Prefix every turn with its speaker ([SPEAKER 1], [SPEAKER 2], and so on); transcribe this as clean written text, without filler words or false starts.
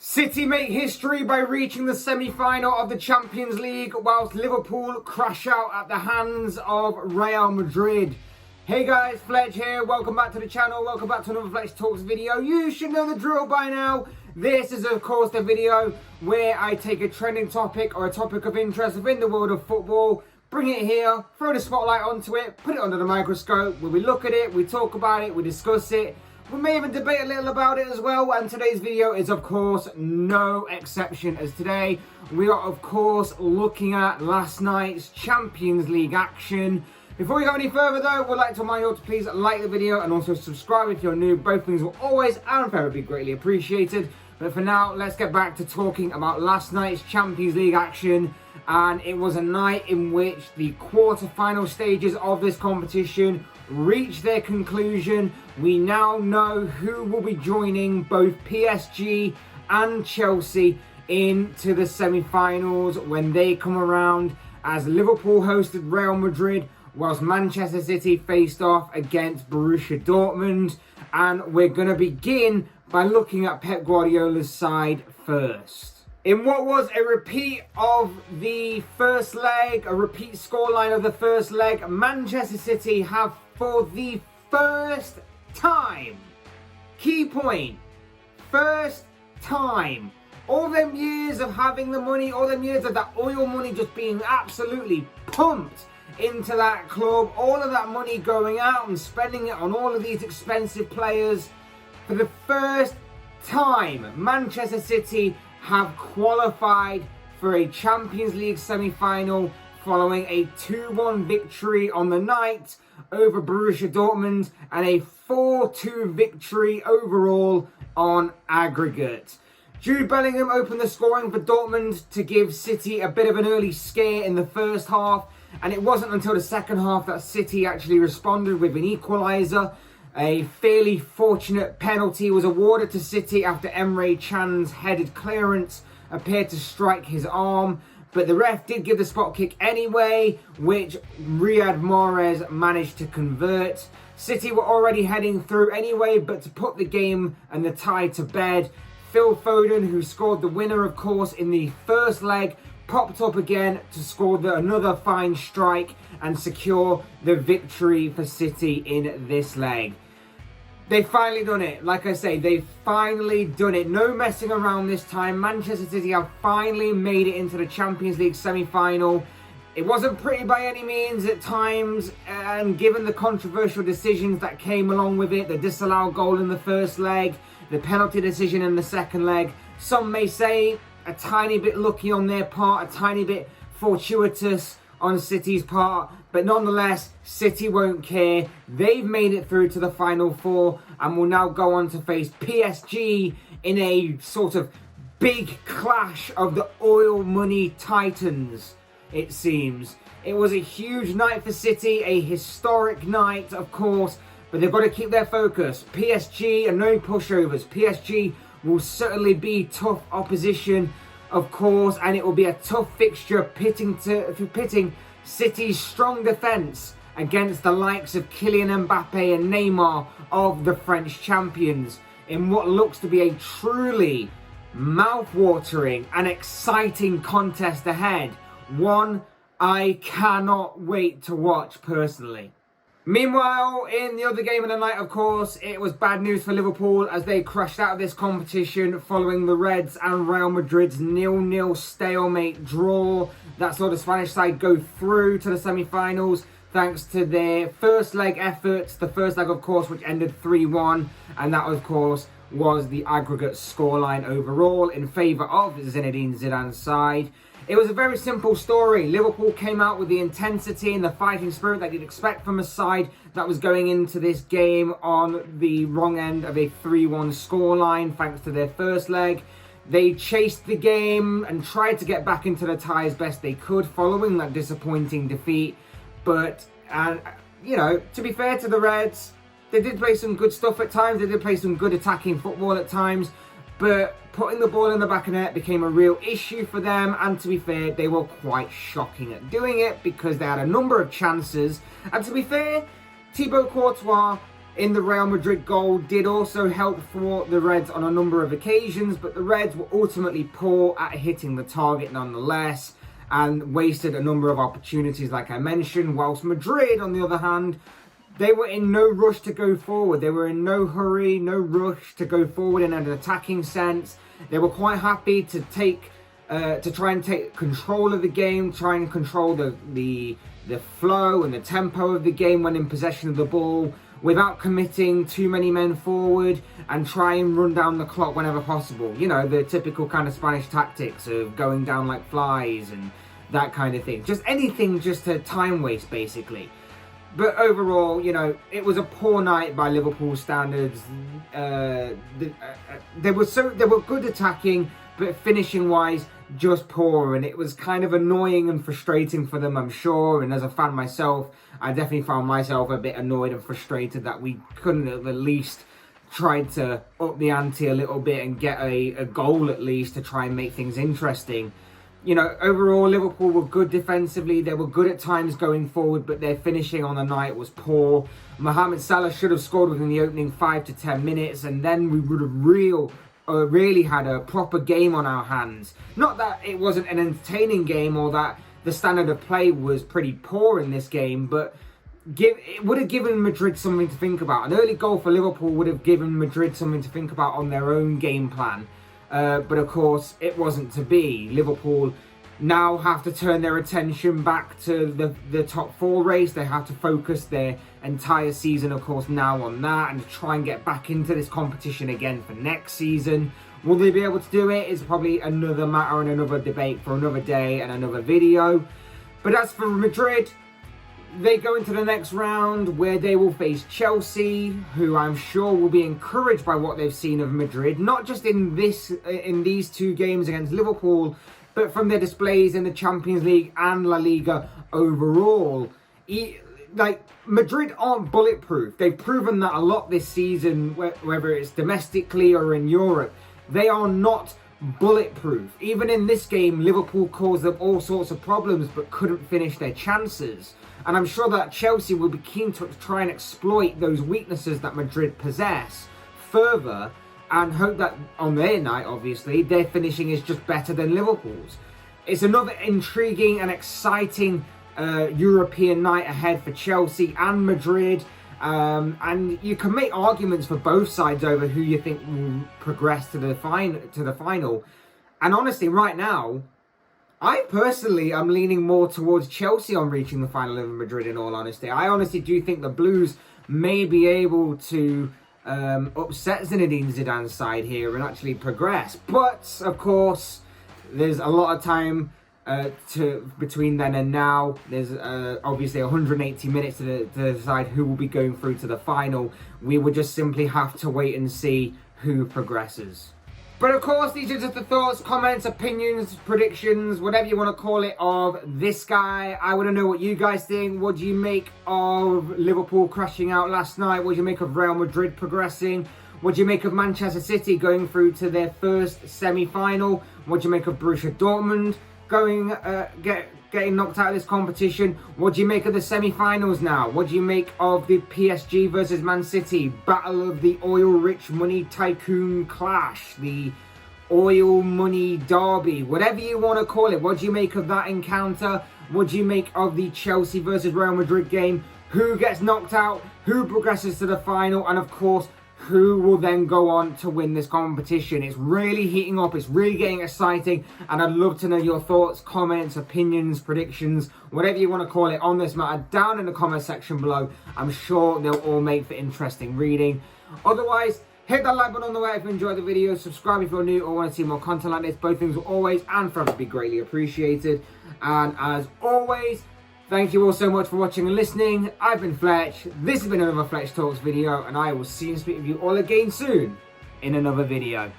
[SPEAKER 1] City make history by reaching the semi-final of the Champions League, whilst Liverpool crash out at the hands of Real Madrid. Hey guys, Fletch here. Welcome back to the channel. Welcome back to another Fletch Talks video. You should know the drill by now. This is of course the video where I take a trending topic or a topic of interest within the world of football, bring it here, throw the spotlight onto it, put it under the microscope, where we look at it, we talk about it, we discuss it. We may even debate a little about it as well, and today's video is of course no exception, as today we are of course looking at last night's Champions League action. Before we go any further though, we'd like to remind you all to please like the video and also subscribe if you're new. Both things will always and forever be greatly appreciated. But for now, let's get back to talking about last night's Champions League action. And it was a night in which the quarter-final stages of this competition reached their conclusion. We now know who will be joining both PSG and Chelsea into the semi-finals when they come around, as Liverpool hosted Real Madrid whilst Manchester City faced off against Borussia Dortmund. And we're going to begin by looking at Pep Guardiola's side first. In what was a repeat of the first leg, a repeat scoreline of the first leg, Manchester City have for the first time, key point, first time, all them years of having the money, all them years of that oil money just being absolutely pumped into that club, all of that money going out and spending it on all of these expensive players, for the first time, Manchester City have qualified for a Champions League semi-final following a 2-1 victory on the night over Borussia Dortmund and a 4-2 victory overall on aggregate. Jude Bellingham opened the scoring for Dortmund to give City a bit of an early scare in the first half, and it wasn't until the second half that City actually responded with an equaliser. A fairly fortunate penalty was awarded to City after Emre Can's headed clearance appeared to strike his arm, but the ref did give the spot kick anyway, which Riyad Mahrez managed to convert. City were already heading through anyway, but to put the game and the tie to bed, Phil Foden, who scored the winner of course in the first leg, popped up again to score another fine strike and secure the victory for City in this leg. They've finally done it. Like I say, they've finally done it. No messing around this time. Manchester City have finally made it into the Champions League semi-final. It wasn't pretty by any means at times, and given the controversial decisions that came along with it, the disallowed goal in the first leg, the penalty decision in the second leg, some may say a tiny bit lucky on their part, a tiny bit fortuitous on City's part, but nonetheless, City won't care. They've made it through to the Final Four and will now go on to face PSG in a sort of big clash of the oil money titans, it seems. It was a huge night for City, a historic night, of course, but they've got to keep their focus. PSG are no pushovers. PSG will certainly be tough opposition, of course, and it will be a tough fixture pitting City's strong defence against the likes of Kylian Mbappe and Neymar of the French champions in what looks to be a truly mouth-watering and exciting contest ahead. One I cannot wait to watch personally. Meanwhile, in the other game of the night, of course, it was bad news for Liverpool as they crashed out of this competition following the Reds and Real Madrid's 0-0 stalemate draw. That saw the Spanish side go through to the semi-finals thanks to their first leg efforts. The first leg, of course, which ended 3-1, and that, of course, was the aggregate scoreline overall in favour of Zinedine Zidane's side. It was a very simple story. Liverpool came out with the intensity and the fighting spirit that you'd expect from a side that was going into this game on the wrong end of a 3-1 scoreline thanks to their first leg. They chased the game and tried to get back into the tie as best they could following that disappointing defeat. But, you know, to be fair to the Reds, they did play some good stuff at times. They did play some good attacking football at times. But putting the ball in the back of the net became a real issue for them, and to be fair, they were quite shocking at doing it because they had a number of chances. And to be fair, Thibaut Courtois in the Real Madrid goal did also help for the Reds on a number of occasions, but the Reds were ultimately poor at hitting the target nonetheless and wasted a number of opportunities like I mentioned, whilst Madrid, on the other hand, they were in no rush to go forward. They were in no hurry, no rush to go forward in an attacking sense. They were quite happy to try and take control of the game, try and control the flow and the tempo of the game when in possession of the ball, without committing too many men forward, and try and run down the clock whenever possible. You know, the typical kind of Spanish tactics of going down like flies and that kind of thing. Just anything just to time waste, basically. But overall, you know, it was a poor night by Liverpool standards. They were good attacking, but finishing-wise, just poor. And it was kind of annoying and frustrating for them, I'm sure. And as a fan myself, I definitely found myself a bit annoyed and frustrated that we couldn't at least try to up the ante a little bit and get a goal at least to try and make things interesting. You know, overall, Liverpool were good defensively. They were good at times going forward, but their finishing on the night was poor. Mohamed Salah should have scored within the opening 5 to 10 minutes, and then we would have really had a proper game on our hands. Not that it wasn't an entertaining game or that the standard of play was pretty poor in this game, but it would have given Madrid something to think about. An early goal for Liverpool would have given Madrid something to think about on their own game plan. But of course, it wasn't to be. Liverpool now have to turn their attention back to the top 4 race. They have to focus their entire season, of course, now on that and try and get back into this competition again for next season. Will they be able to do it? It's probably another matter and another debate for another day and another video. But as for Madrid, they go into the next round where they will face Chelsea, who I'm sure will be encouraged by what they've seen of Madrid, not just in these 2 games against Liverpool, but from their displays in the Champions League and La Liga overall. Like, Madrid aren't bulletproof. They've proven that a lot this season, whether it's domestically or in Europe. They are not bulletproof. Even in this game, Liverpool caused them all sorts of problems but couldn't finish their chances. And I'm sure that Chelsea will be keen to try and exploit those weaknesses that Madrid possess further, and hope that on their night, obviously, their finishing is just better than Liverpool's. It's another intriguing and exciting European night ahead for Chelsea and Madrid. And you can make arguments for both sides over who you think will progress to the final. And honestly, right now, I personally am leaning more towards Chelsea on reaching the final of Madrid, in all honesty. I honestly do think the Blues may be able to upset Zinedine Zidane's side here and actually progress. But, of course, there's a lot of time between then and now. There's obviously 180 minutes to decide who will be going through to the final. We will just simply have to wait and see who progresses. But of course, these are just the thoughts, comments, opinions, predictions, whatever you want to call it, of this guy. I want to know what you guys think. What do you make of Liverpool crashing out last night? What do you make of Real Madrid progressing? What do you make of Manchester City going through to their first semi-final? What do you make of Borussia Dortmund getting knocked out of this competition? What do you make of the semi-finals now? What do you make of the PSG versus Man City battle of the oil-rich money tycoon clash, the oil money derby, whatever you want to call it? What do you make of that encounter? What do you make of the Chelsea versus Real Madrid game? Who gets knocked out? Who progresses to the final? And of course, who will then go on to win this competition? It's really heating up, it's really getting exciting, and I'd love to know your thoughts, comments, opinions, predictions, whatever you want to call it on this matter down in the comment section below. I'm sure they'll all make for interesting reading. Otherwise, hit that like button on the way if you enjoyed the video, subscribe if you're new or want to see more content like this. Both things will always and forever be greatly appreciated. And as always, thank you all so much for watching and listening. I've been Fletch. This has been another Fletch Talks video, and I will see and speak with you all again soon in another video.